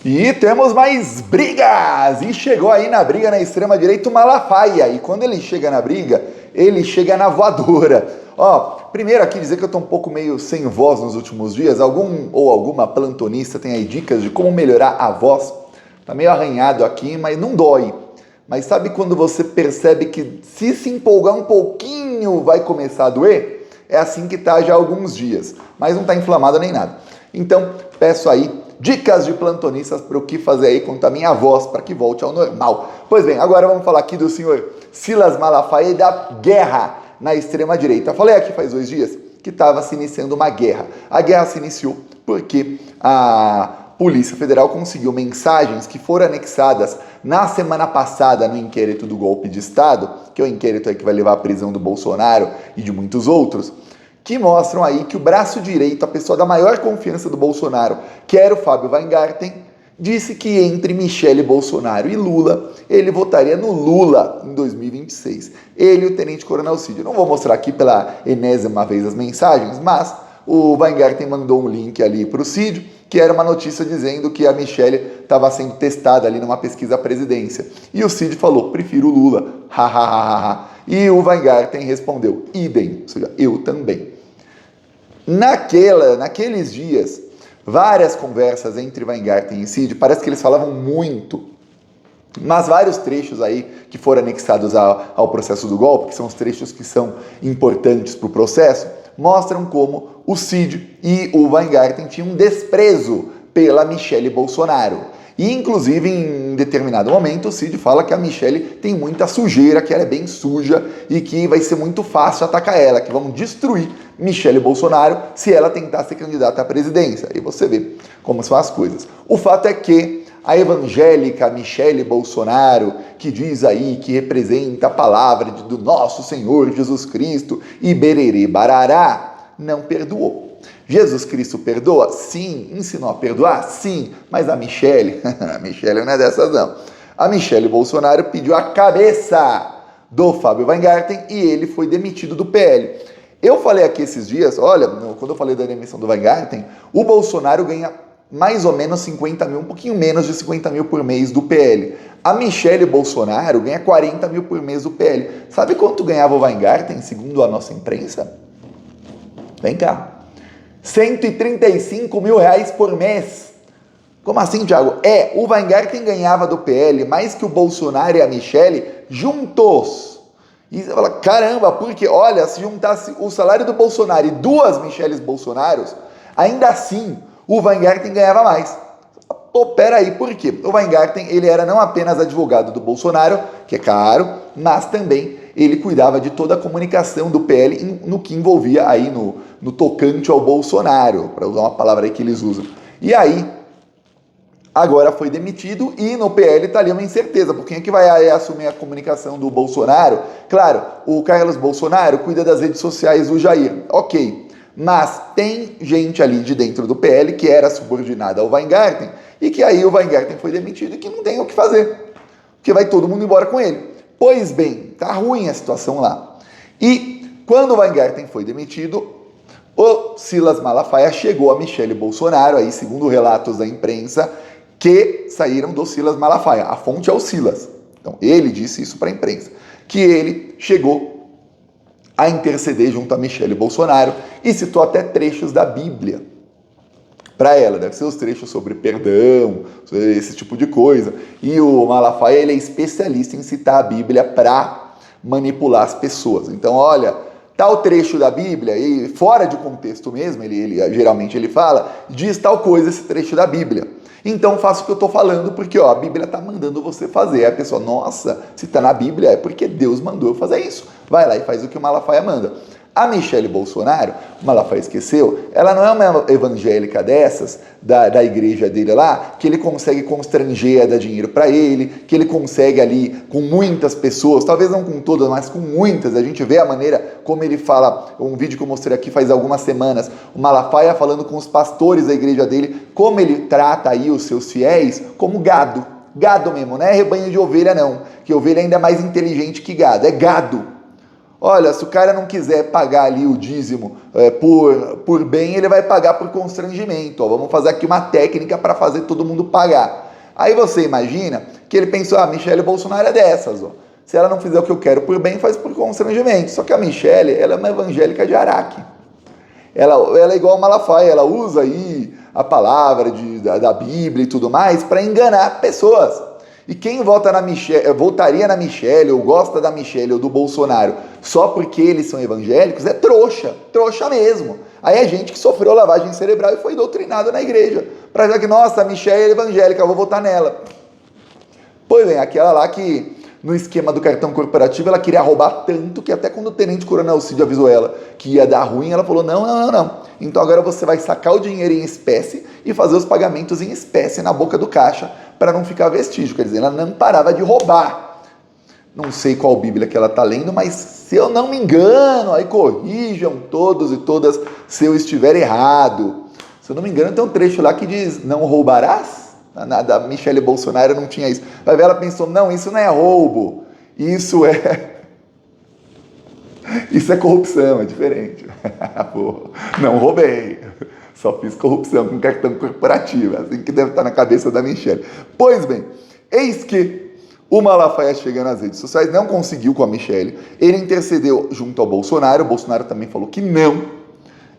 E temos mais brigas! E chegou aí na briga na extrema-direita o Malafaia. E quando ele chega na briga, ele chega na voadora. Ó, primeiro aqui dizer que eu tô um pouco meio sem voz nos últimos dias. Algum ou alguma plantonista tem aí dicas de como melhorar a voz? Tá meio arranhado aqui, mas não dói. Mas sabe quando você percebe que se empolgar um pouquinho vai começar a doer? É assim que tá já há alguns dias. Mas não tá inflamado nem nada. Então, peço aí dicas de plantonistas para o que fazer aí quanto à minha voz, para que volte ao normal. Pois bem, agora vamos falar aqui do senhor Silas Malafaia e da guerra na extrema-direita. Falei aqui faz 2 dias que estava se iniciando uma guerra. A guerra se iniciou porque a Polícia Federal conseguiu mensagens que foram anexadas na semana passada no inquérito do golpe de Estado, que é o inquérito aí que vai levar à prisão do Bolsonaro e de muitos outros, que mostram aí que o braço direito, a pessoa da maior confiança do Bolsonaro, que era o Fábio Weingarten, disse que entre Michele Bolsonaro e Lula, ele votaria no Lula em 2026. Ele e o Tenente Coronel Cid. Não vou mostrar aqui pela enésima vez as mensagens, mas o Weingarten mandou um link ali para o Cid, que era uma notícia dizendo que a Michele estava sendo testada ali numa pesquisa à presidência. E o Cid falou, prefiro o Lula, ha. E o Weingarten respondeu, idem, ou seja, eu também. Naqueles dias, várias conversas entre Weingarten e Cid, parece que eles falavam muito, mas vários trechos aí que foram anexados ao processo do golpe, que são os trechos que são importantes para o processo, mostram como o Cid e o Weingarten tinham um desprezo pela Michele Bolsonaro. E, inclusive, em determinado momento, o Cid fala que a Michele tem muita sujeira, que ela é bem suja e que vai ser muito fácil atacar ela, que vão destruir Michele Bolsonaro se ela tentar ser candidata à presidência. E você vê como são as coisas. O fato é que a evangélica Michele Bolsonaro, que diz aí que representa a palavra do nosso Senhor Jesus Cristo e bererê barará, não perdoou. Jesus Cristo perdoa? Sim. Ensinou a perdoar? Sim. Mas a Michele não é dessas não. A Michele Bolsonaro pediu a cabeça do Fábio Weingarten e ele foi demitido do PL. Eu falei aqui esses dias, olha, quando eu falei da demissão do Weingarten, o Bolsonaro ganha mais ou menos 50 mil, um pouquinho menos de 50 mil por mês do PL. A Michele Bolsonaro ganha 40 mil por mês do PL. Sabe quanto ganhava o Weingarten, segundo a nossa imprensa? Vem cá. 135 mil reais por mês. Como assim, Thiago? O Weingarten ganhava do PL mais que o Bolsonaro e a Michele juntos. E você fala, caramba, porque, olha, se juntasse o salário do Bolsonaro e 2 Micheles Bolsonaros, ainda assim o Weingarten ganhava mais. Pô, peraí, por quê? O Weingarten, ele era não apenas advogado do Bolsonaro, que é caro, mas também ele cuidava de toda a comunicação do PL no que envolvia aí no tocante ao Bolsonaro, para usar uma palavra aí que eles usam. E aí, agora foi demitido e no PL está ali uma incerteza, por quem é que vai assumir a comunicação do Bolsonaro? Claro, o Carlos Bolsonaro cuida das redes sociais do Jair, ok, mas tem gente ali de dentro do PL que era subordinada ao Weingarten e que aí o Weingarten foi demitido e que não tem o que fazer, porque vai todo mundo embora com ele. Pois bem, tá ruim a situação lá. E quando o Weingarten foi demitido, o Silas Malafaia chegou a Michele Bolsonaro, aí segundo relatos da imprensa, que saíram do Silas Malafaia. A fonte é o Silas. Então ele disse isso para a imprensa, que ele chegou a interceder junto a Michele Bolsonaro e citou até trechos da Bíblia para ela, deve ser os trechos sobre perdão, esse tipo de coisa. E o Malafaia, ele é especialista em citar a Bíblia para manipular as pessoas. Então, olha, tal trecho da Bíblia, e fora de contexto mesmo, geralmente ele fala, diz tal coisa esse trecho da Bíblia. Então faça o que eu estou falando, porque a Bíblia está mandando você fazer. Aí a pessoa, nossa, se está na Bíblia é porque Deus mandou eu fazer isso. Vai lá e faz o que o Malafaia manda. A Michele Bolsonaro, o Malafaia esqueceu, ela não é uma evangélica dessas, da igreja dele lá, que ele consegue constranger a dar dinheiro para ele, que ele consegue ali com muitas pessoas, talvez não com todas, mas com muitas. A gente vê a maneira como ele fala, um vídeo que eu mostrei aqui faz algumas semanas, o Malafaia falando com os pastores da igreja dele, como ele trata aí os seus fiéis como gado. Gado mesmo, não é rebanho de ovelha não, que ovelha ainda é mais inteligente que gado, é gado. Olha, se o cara não quiser pagar ali o dízimo por bem, ele vai pagar por constrangimento. Ó, vamos fazer aqui uma técnica para fazer todo mundo pagar. Aí você imagina que ele pensou, Michele Bolsonaro é dessas, ó. Se ela não fizer o que eu quero por bem, faz por constrangimento. Só que a Michele, ela é uma evangélica de Araque. Ela é igual a Malafaia, ela usa aí a palavra da Bíblia e tudo mais para enganar pessoas. E quem votaria na Michele, ou gosta da Michele ou do Bolsonaro, só porque eles são evangélicos, é trouxa mesmo. Aí é gente que sofreu lavagem cerebral e foi doutrinado na igreja. Para dizer que, nossa, a Michele é evangélica, eu vou votar nela. Pois bem, aquela lá que no esquema do cartão corporativo ela queria roubar tanto que até quando o tenente coronel Cid avisou ela que ia dar ruim, ela falou, não. Então agora você vai sacar o dinheiro em espécie e fazer os pagamentos em espécie na boca do caixa para não ficar vestígio. Quer dizer, ela não parava de roubar. Não sei qual Bíblia que ela está lendo, mas se eu não me engano, aí corrijam todos e todas se eu estiver errado. Se eu não me engano, tem um trecho lá que diz, não roubarás? Da Michele Bolsonaro não tinha isso. Vai ver, ela pensou, não, isso não é roubo, isso é corrupção, é diferente. Pô, não roubei, só fiz corrupção com cartão corporativo, assim que deve estar na cabeça da Michele. Pois bem, eis que o Malafaia chega nas redes sociais, não conseguiu com a Michele, ele intercedeu junto ao Bolsonaro, o Bolsonaro também falou que não.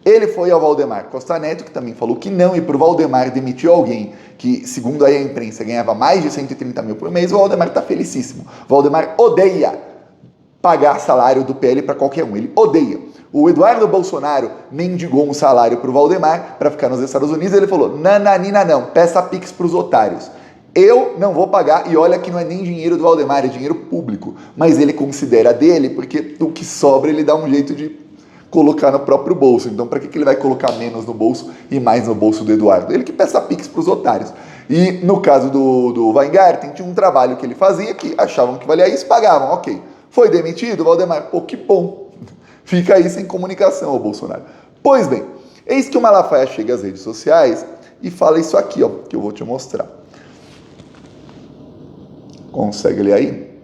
Ele foi ao Valdemar Costa Neto, que também falou que não, e para o Valdemar demitiu alguém que, segundo aí a imprensa, ganhava mais de 130 mil por mês, o Valdemar está felicíssimo. O Valdemar odeia pagar salário do PL para qualquer um, ele odeia. O Eduardo Bolsonaro mendigou um salário para o Valdemar para ficar nos Estados Unidos, e ele falou, nananina não, peça pix para os otários. Eu não vou pagar, e olha que não é nem dinheiro do Valdemar, é dinheiro público, mas ele considera dele, porque o que sobra ele dá um jeito de colocar no próprio bolso. Então, para que ele vai colocar menos no bolso e mais no bolso do Eduardo? Ele que peça pix para os otários. E no caso do Weingarten, tinha um trabalho que ele fazia que achavam que valia isso, pagavam, ok. Foi demitido, Valdemar, pô, que bom. Fica aí sem comunicação, ô Bolsonaro. Pois bem, eis que o Malafaia chega às redes sociais e fala isso aqui, ó, que eu vou te mostrar. Consegue ler aí?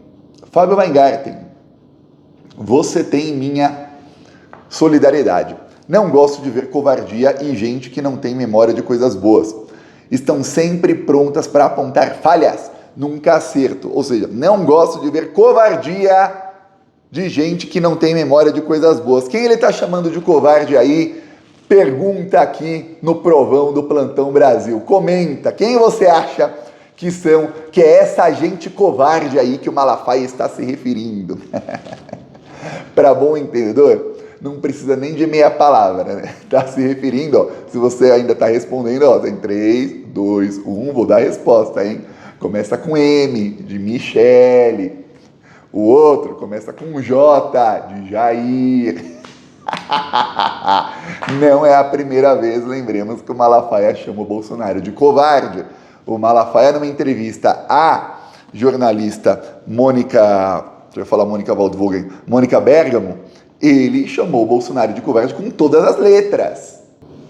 Fábio Weingarten, você tem minha solidariedade. Não gosto de ver covardia e gente que não tem memória de coisas boas. Estão sempre prontas para apontar falhas, nunca acerto. Ou seja, não gosto de ver covardia de gente que não tem memória de coisas boas. Quem ele está chamando de covarde aí? Pergunta aqui no provão do Plantão Brasil. Comenta, quem você acha que é essa gente covarde aí que o Malafaia está se referindo? Para bom entendedor, não precisa nem de meia palavra, né? Tá se referindo, ó, se você ainda tá respondendo, ó, tem 3, 2, 1, vou dar a resposta, hein? Começa com M, de Michele. O outro começa com J, de Jair. Não é a primeira vez, lembremos que o Malafaia chama o Bolsonaro de covarde. O Malafaia, numa entrevista à jornalista Mônica Waldvogel, Mônica Bergamo, ele chamou o Bolsonaro de covarde com todas as letras.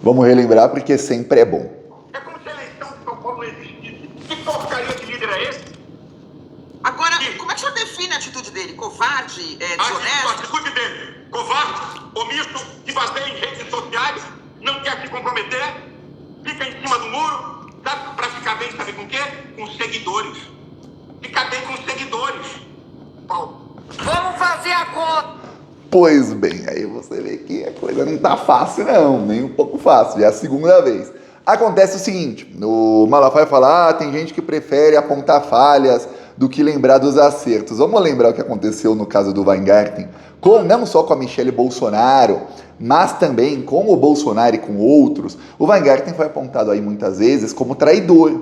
Vamos relembrar porque sempre é bom. É como se a eleição de São Paulo não existisse. Que porcaria de líder é esse? Agora, como é que o senhor define a atitude dele? Covarde? Desonesto? A atitude dele, covarde, omisso, que baseia em redes sociais, não quer se comprometer, fica em cima do muro, sabe, pra ficar bem, sabe com o quê? Com seguidores. Fica bem com seguidores. Paulo. Vamos fazer a conta. Pois bem, aí você vê que a coisa não tá fácil não, nem um pouco fácil, já é a segunda vez. Acontece o seguinte, o Malafaia fala, tem gente que prefere apontar falhas do que lembrar dos acertos. Vamos lembrar o que aconteceu no caso do Weingarten, não só com a Michele Bolsonaro, mas também com o Bolsonaro e com outros. O Weingarten foi apontado aí muitas vezes como traidor,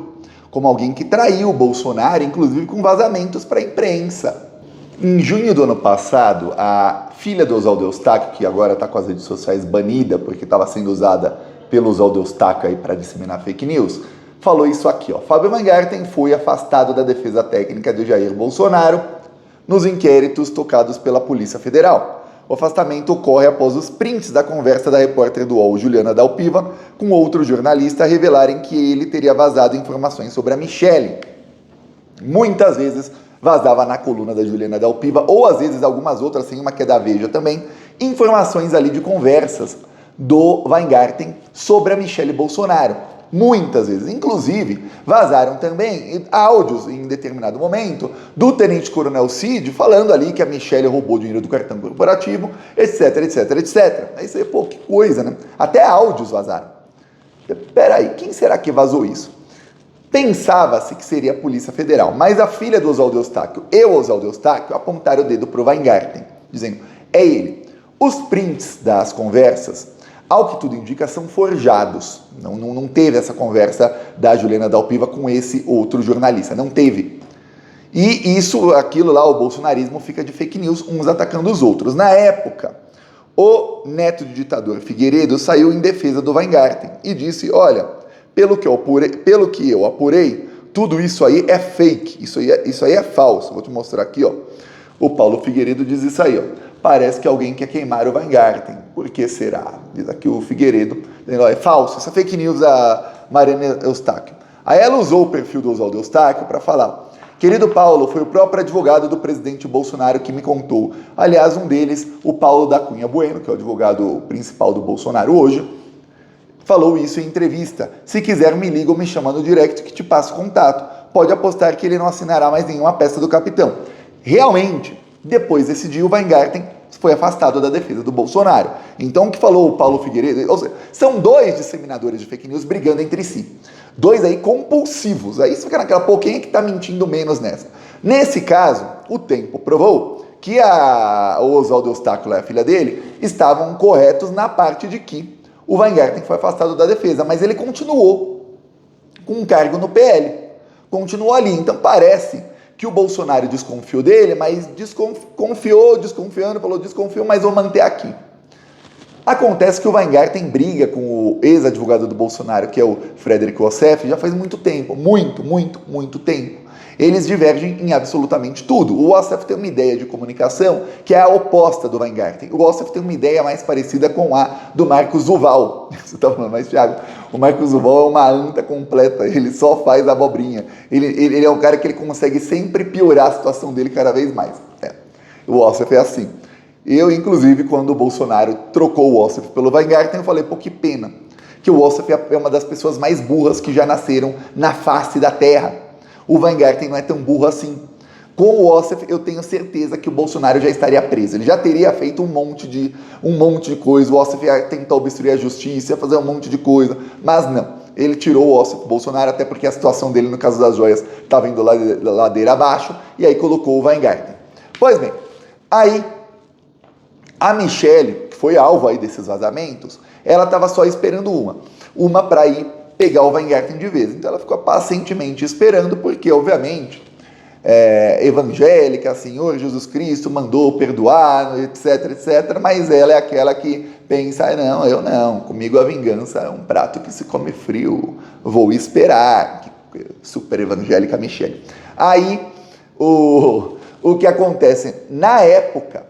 como alguém que traiu o Bolsonaro, inclusive com vazamentos para a imprensa. Em junho do ano passado, a filha do Oswaldo Eustáquio, que agora está com as redes sociais banida porque estava sendo usada pelo Oswaldo Eustáquio aí para disseminar fake news, falou isso aqui, ó. Fábio Weingarten foi afastado da defesa técnica de Jair Bolsonaro nos inquéritos tocados pela Polícia Federal. O afastamento ocorre após os prints da conversa da repórter do UOL, Juliana Dalpiva, com outro jornalista revelarem que ele teria vazado informações sobre a Michele. Muitas vezes vazava na coluna da Juliana Dalpiva, ou às vezes algumas outras, tem uma que é da Veja também, informações ali de conversas do Weingarten sobre a Michelle Bolsonaro. Muitas vezes, inclusive, vazaram também áudios em determinado momento do tenente-coronel Cid falando ali que a Michelle roubou dinheiro do cartão corporativo, etc, etc, etc. Aí você, pô, que coisa, né? Até áudios vazaram. Peraí, quem será que vazou isso? Pensava-se que seria a Polícia Federal, mas a filha do Oswaldo Eustáquio e o Oswaldo Eustáquio apontaram o dedo para o Weingarten, dizendo, é ele. Os prints das conversas, ao que tudo indica, são forjados. Não teve essa conversa da Juliana Dalpiva com esse outro jornalista, não teve. E aquilo lá, o bolsonarismo fica de fake news, uns atacando os outros. Na época, o neto do ditador Figueiredo saiu em defesa do Weingarten e disse, olha, pelo que eu apurei, tudo isso aí é fake, isso aí é falso. Vou te mostrar aqui, ó. O Paulo Figueiredo diz isso aí, ó. Parece que alguém quer queimar o Weingarten. Por que será? Diz aqui o Figueiredo, dizendo, ó, é falso, isso é fake news da Mariana Eustáquio. Aí ela usou o perfil do Oswaldo Eustáquio para falar, querido Paulo, foi o próprio advogado do presidente Bolsonaro que me contou. Aliás, um deles, o Paulo da Cunha Bueno, que é o advogado principal do Bolsonaro hoje, falou isso em entrevista. Se quiser, me liga ou me chama no direct que te passo contato. Pode apostar que ele não assinará mais nenhuma peça do capitão. Realmente, depois desse dia, o Weingarten foi afastado da defesa do Bolsonaro. Então, o que falou o Paulo Figueiredo, ou seja, são dois disseminadores de fake news brigando entre si. Dois aí compulsivos. Aí você fica naquela, pô, quem é que tá mentindo menos nessa? Nesse caso, o tempo provou que o Oswaldo Eustáquio e a filha dele estavam corretos na parte de que o Weingarten foi afastado da defesa, mas ele continuou com um cargo no PL. Continuou ali. Então, parece que o Bolsonaro desconfiou dele, mas falou desconfiou, mas vou manter aqui. Acontece que o Weingarten briga com o ex-advogado do Bolsonaro, que é o Frederic Wassef, já faz muito tempo, muito tempo. Eles divergem em absolutamente tudo. O Wassef tem uma ideia de comunicação que é a oposta do Weingarten. O Wassef tem uma ideia mais parecida com a do Marcos Duval. Você está falando, mas Thiago, o Marcos Duval é uma anta completa, ele só faz abobrinha. Ele é um cara que ele consegue sempre piorar a situação dele cada vez mais. O Wassef é assim. Eu, inclusive, quando o Bolsonaro trocou o Wassef pelo Weingarten, eu falei, pô, que pena, que o Wassef é uma das pessoas mais burras que já nasceram na face da terra. O Weingarten não é tão burro assim. Com o Wassef, eu tenho certeza que o Bolsonaro já estaria preso. Ele já teria feito um monte de coisa. O Wassef ia tentar obstruir a justiça, ia fazer um monte de coisa. Mas não. Ele tirou o Wassef do Bolsonaro, até porque a situação dele, no caso das joias, estava indo ladeira abaixo. E aí colocou o Weingarten. Pois bem, aí a Michelle, que foi alvo aí desses vazamentos, ela estava só esperando uma para ir pegar o Weingarten de vez. Então ela ficou pacientemente esperando, porque, obviamente, evangélica, Senhor Jesus Cristo mandou perdoar, etc, etc, mas ela é aquela que pensa, não, eu não, comigo a vingança é um prato que se come frio, vou esperar. Super evangélica Michelle. Aí, o que acontece? Na época,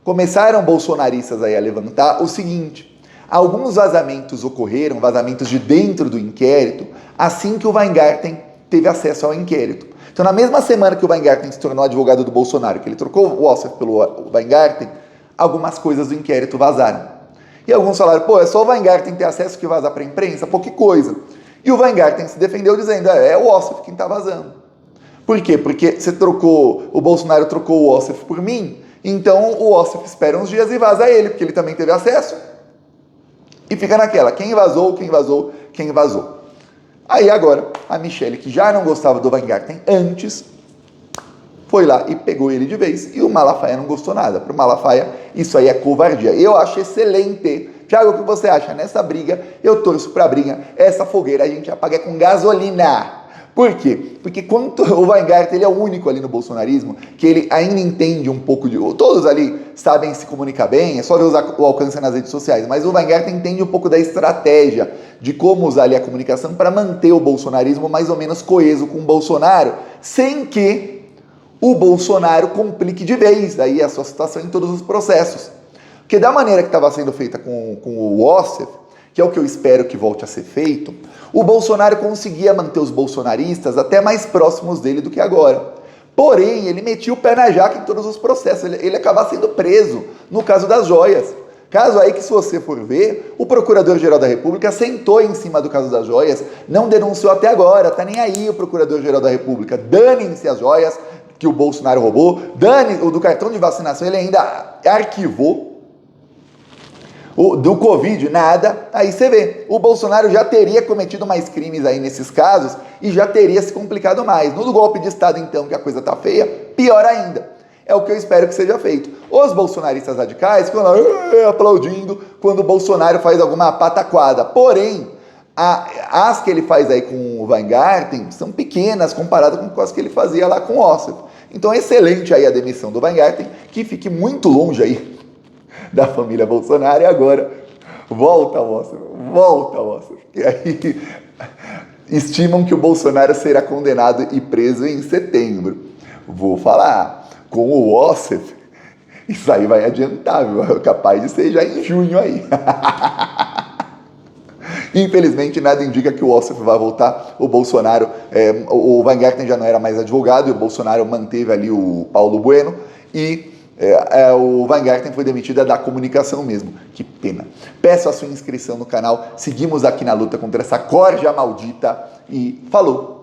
começaram bolsonaristas aí a levantar o seguinte: alguns vazamentos ocorreram, vazamentos de dentro do inquérito, assim que o Weingarten teve acesso ao inquérito. Então, na mesma semana que o Weingarten se tornou advogado do Bolsonaro, que ele trocou o Wassef pelo Weingarten, algumas coisas do inquérito vazaram. E alguns falaram, pô, é só o Weingarten ter acesso que vazar para a imprensa? Pô, que coisa. E o Weingarten se defendeu dizendo, é o Wassef quem está vazando. Por quê? Porque o Bolsonaro trocou o Wassef por mim, então o Wassef espera uns dias e vaza ele, porque ele também teve acesso. E fica naquela, quem vazou. Aí agora, a Michelle, que já não gostava do Weingarten antes, foi lá e pegou ele de vez, e o Malafaia não gostou nada. Para o Malafaia, isso aí é covardia. Eu acho excelente. Thiago, o que você acha? Nessa briga, eu torço para a briga, essa fogueira a gente apaga com gasolina. Por quê? Porque quando o Weingarten, ele é o único ali no bolsonarismo que ele ainda entende um pouco de... Todos ali sabem se comunicar bem, é só ver o alcance nas redes sociais, mas o Weingarten entende um pouco da estratégia de como usar ali a comunicação para manter o bolsonarismo mais ou menos coeso com o Bolsonaro, sem que o Bolsonaro complique de vez aí a sua situação em todos os processos. Porque da maneira que estava sendo feita com o Wassef, que é o que eu espero que volte a ser feito, o Bolsonaro conseguia manter os bolsonaristas até mais próximos dele do que agora. Porém, ele metia o pé na jaca em todos os processos, ele acabava sendo preso no caso das joias. Caso aí que, se você for ver, o Procurador-Geral da República sentou em cima do caso das joias, não denunciou até agora, tá nem aí o Procurador-Geral da República, danem-se as joias que o Bolsonaro roubou, o do cartão de vacinação ele ainda arquivou, do Covid, nada. Aí você vê, o Bolsonaro já teria cometido mais crimes aí nesses casos e já teria se complicado mais. No do golpe de Estado, então, que a coisa tá feia, pior ainda. É o que eu espero que seja feito. Os bolsonaristas radicais ficam lá aplaudindo quando o Bolsonaro faz alguma pataquada. Porém, as que ele faz aí com o Weingarten são pequenas comparadas com as que ele fazia lá com o Ossef. Então é excelente aí a demissão do Weingarten, que fique muito longe aí da família Bolsonaro. E agora, volta, Ossef. E aí, estimam que o Bolsonaro será condenado e preso em setembro. Vou falar, com o Ossef, isso aí vai adiantar, viu? Capaz de ser já em junho aí. Infelizmente, nada indica que o Ossef vai voltar. O Bolsonaro, o Weingarten já não era mais advogado, e o Bolsonaro manteve ali o Paulo Bueno, e o Weingarten foi demitido da comunicação mesmo. Que pena. Peço a sua inscrição no canal, seguimos aqui na luta contra essa corja maldita, e falou!